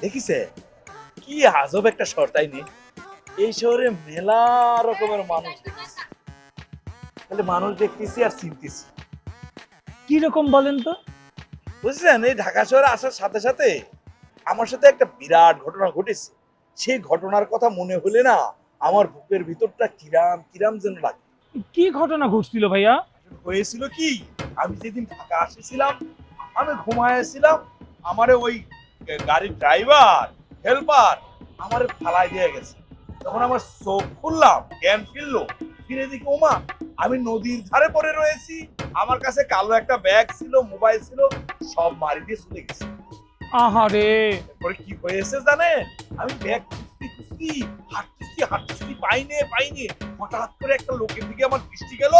দেখিছে কি আজব একটা শহর, তাই নি? এই শহরে মেলা রকমের মানুষ দেখতেছি, তাহলে মানুষ দেখতেছি আর চিনতেছি। কি রকম বলেন তো? বুঝছেন, এই ঢাকা শহরে আসার সাথে সাথে আমার সাথে একটা বিরাট ঘটনা ঘটেছে। সেই ঘটনার কথা মনে হলে না আমার বুকের ভিতরটা কিরাম কিরাম যেন লাগে। কি ঘটনা ঘটছিল ভাইয়া? হয়েছিল কি, আমি যেদিন ঢাকা আসছিলাম, আমি ঘুমাইছিলাম, আমারে ওই গাড়ির ড্রাইভার হেল্পার আমারে ফালাই দিয়ে গেছে। তখন আমার চোখ খুললাম, জ্ঞান ফিরলো, ফিরে দেখি ওমা আমি নদীর ধারে পড়ে রয়েছি। আমার কাছে কালো একটা ব্যাগ ছিল, মোবাইল ছিল, সব মারি দিয়ে চলে গেছে। আহারে, এরপরে কি হয়েছে জানেন, আমি ব্যাগ খুঁজতে খুঁজতে হাঁটতেছি পাইনি। হঠাৎ করে একটা লোকের দিকে আমার দৃষ্টি গেল,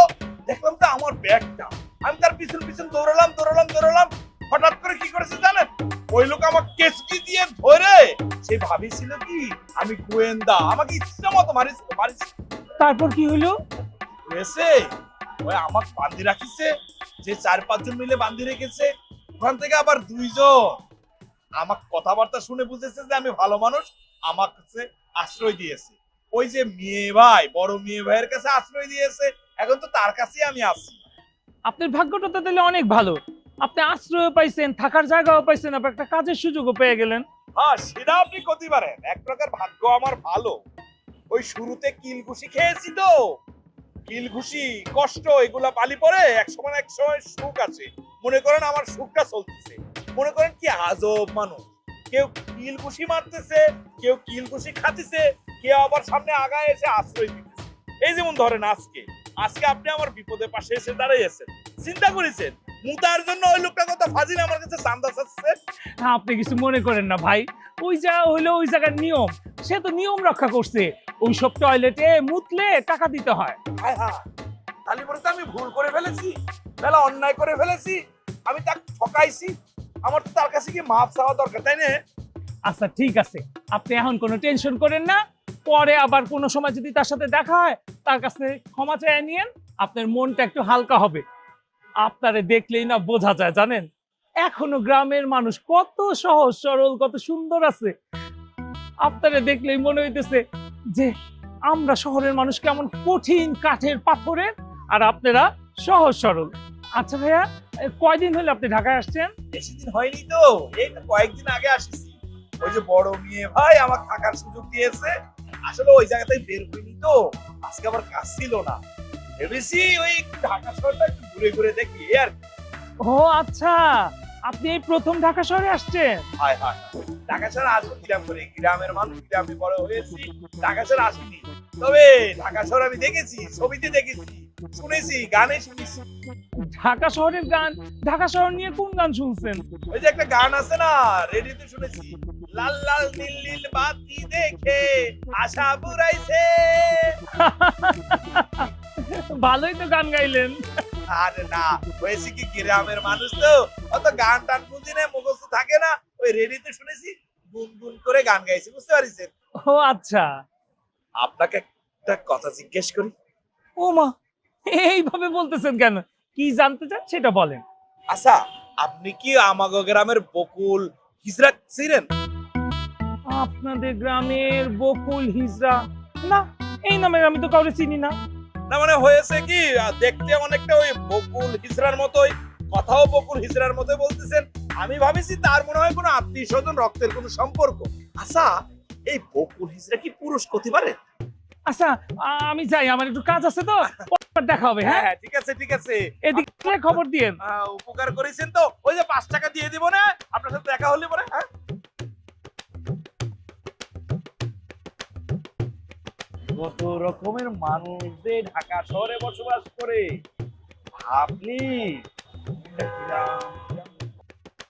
দেখলাম তো আমার ব্যাগটা। আমি তার পিছন পিছন দৌড়ালাম। হঠাৎ করে কি করেছে জানেন, ওই লোক আমাকে কেচকি দিয়ে ধরে, সে ভাবিছিল কি আমি গোয়েন্দা, আমাকে ইচ্ছা মতো মারিছে। তারপর কি হলো? হয়েছে ওই আমাকে বান্ধি রাখিছে, যে 4-5 জন মিলে বান্ধি রেখেছে। ওখান থেকে আবার 2 জন আমার কথাবার্তা শুনে বুঝেছে যে আমি ভালো মানুষ, আমার কাছে আশ্রয় দিয়েছে। ওই যে বড় মেয়ে ভাইয়ের কাছে আশ্রয় দিয়েছে, এখন তো তার কাছেই আমি আছি। আপনার ভাগ্যটা তো তাহলে অনেক ভালো। আপনি আশ্রয় পাইছেন, থাকার জায়গাও পাইছেন, আবার একটা কাজের সুযোগও পেয়ে গেলেন। হ্যাঁ, সেটা আপনি করতে পারেন, এক প্রকার ভাগ্য আমার ভালো। ওই শুরুতে কিলঘুষি খেয়েছি তো, কিলঘুষি কষ্ট এগুলা পালি পরে এক সময় সুখ আছে। মনে করেন আমার সুখটা চলতেছে। মনে করেন কি আজব মানুষ, কেউ কিলঘুষি মারতেছে, কেউ কিলঘুষি খাতিছে, কেউ আবার সামনে আগায় এসে আশ্রয় দিতেছে। এই যেমন ধরেন আজকে আজকে আপনি আমার বিপদের পাশে এসে দাঁড়িয়েছেন, চিন্তা করেছেন মুতার জন্য ওই লোকটা কত ফাজিল আমার কাছে চান্দা চাচ্ছে। হ্যাঁ, আপনি কিছু মনে করেন না ভাই, ওই যা হইলো ওই জায়গার নিয়ম, সে তো নিয়ম রক্ষা করছে। ওই সব টয়লেটে মুতলে টাকা দিতে হয়। হায় হায়, তাহলে পরে তো আমি ভুল করে ফেলেছি, মেলা অন্যায় করে ফেলেছি, আমি তাকে ঠকাইছি। আমার তো তার কাছে কি মাপ চাওয়া দরকার, তাই না? আচ্ছা ঠিক আছে, আপনি এখন কোনো টেনশন করেন না। পরে আবার কোনো সময় যদি তার সাথে দেখা হয়, তার কাছে ক্ষমা চেয়ে নিয়েন, আপনার মনটা একটু হালকা হবে। আপনারে দেখলেই না বোঝা যায় জানেন, এখনো গ্রামের মানুষ কত সহজ সরল, কত সুন্দর আছে। আপনারে দেখলেই মনে হইতেছে যে আমরা শহরের মানুষ কেমন কঠিন কাঠের পাথরের, আর আপনারা সহজ সরল। আচ্ছা ভাইয়া, কয়দিন হলো আপনি ঢাকায় আসছেন? বেশি দিন হয়নি তো, এই তো কয়েকদিন আগে আসছি। ওই যে বড় মেয়ে ভাই আমাকে থাকার সুযোগ দিয়েছে। আসলে ওই জায়গাতে বের হইনি তো, আজকে আবার কাজ ছিল না, ভেবেছি ওই একটু ঢাকা শহরটা একটু ঘুরে ঘুরে দেখি আর কি। ও আচ্ছা, আপনি এই প্রথম ঢাকা শহরে আসছেন? হায় হায়, ঢাকা শহর আসবো কিরাম করে, গ্রামের মানুষ গ্রামে বড় হয়েছি, ঢাকা শহর আসিনি। তবে ঢাকা শহর আমি দেখেছি, ছবিতে দেখেছি, শুনেছি, গানে শুনেছি। ঢাকা শহরের গান? ঢাকা শহর নিয়ে কোন গান শুনছেন? ওই যে একটা গান আছে না, রেডিওতে শুনেছি, লাল লাল নীল নীল বাতি দেখে আশা বুড়াইছে। ভালোই তো গান গাইলেন। আরে না, হয়েছে কি গ্রামের মানুষ তো, অত গান টান বুঝি না, মুখস্থ থাকে না, ওই রেডিওতে শুনেছি, গুনগুন করে গান গাইছি, বুঝতে পারিছেন? ও আচ্ছা। আপনাকে একটা কথা জিজ্ঞেস করি। ও মা, এইভাবে বলতেছেন কেন? কি জানতে চান সেটা বলেন। আচ্ছা, আপনি কি আমাগো গ্রামের বকুল হিজরা ছিলেন? আপনাদের গ্রামের বকুল হিজড়া? না, এই নামে আমি তো কাউকে চিনি না। না মানে হয়েছে কি, দেখতে অনেকটা ওই বকুল হিজরার মতোই, কথাও বকুল হিজরার মতোই বলতেছেন। আমি ভাবিছি তার মনে হয় কোনো আত্মীয় স্বজন, রক্তের কোনো সম্পর্ক। আচ্ছা, এই বকুল হিজরা কি পুরুষ হতে পারে? আচ্ছা, আমি যাই, আমার একটু কাজ আছে তো, পরে দেখা হবে। হ্যাঁ হ্যাঁ, হ্যাঁ, ঠিক আছে ঠিক আছে। এদিকে খবর দিয়েন। উপকার করেছেন তো, ওই যে 5 টাকা দিয়ে দিব না আপনার সাথে দেখা হলে পরে, হ্যাঁ? কত রকমের মানুষ যে ঢাকা শহরে বসবাস করে, আপনি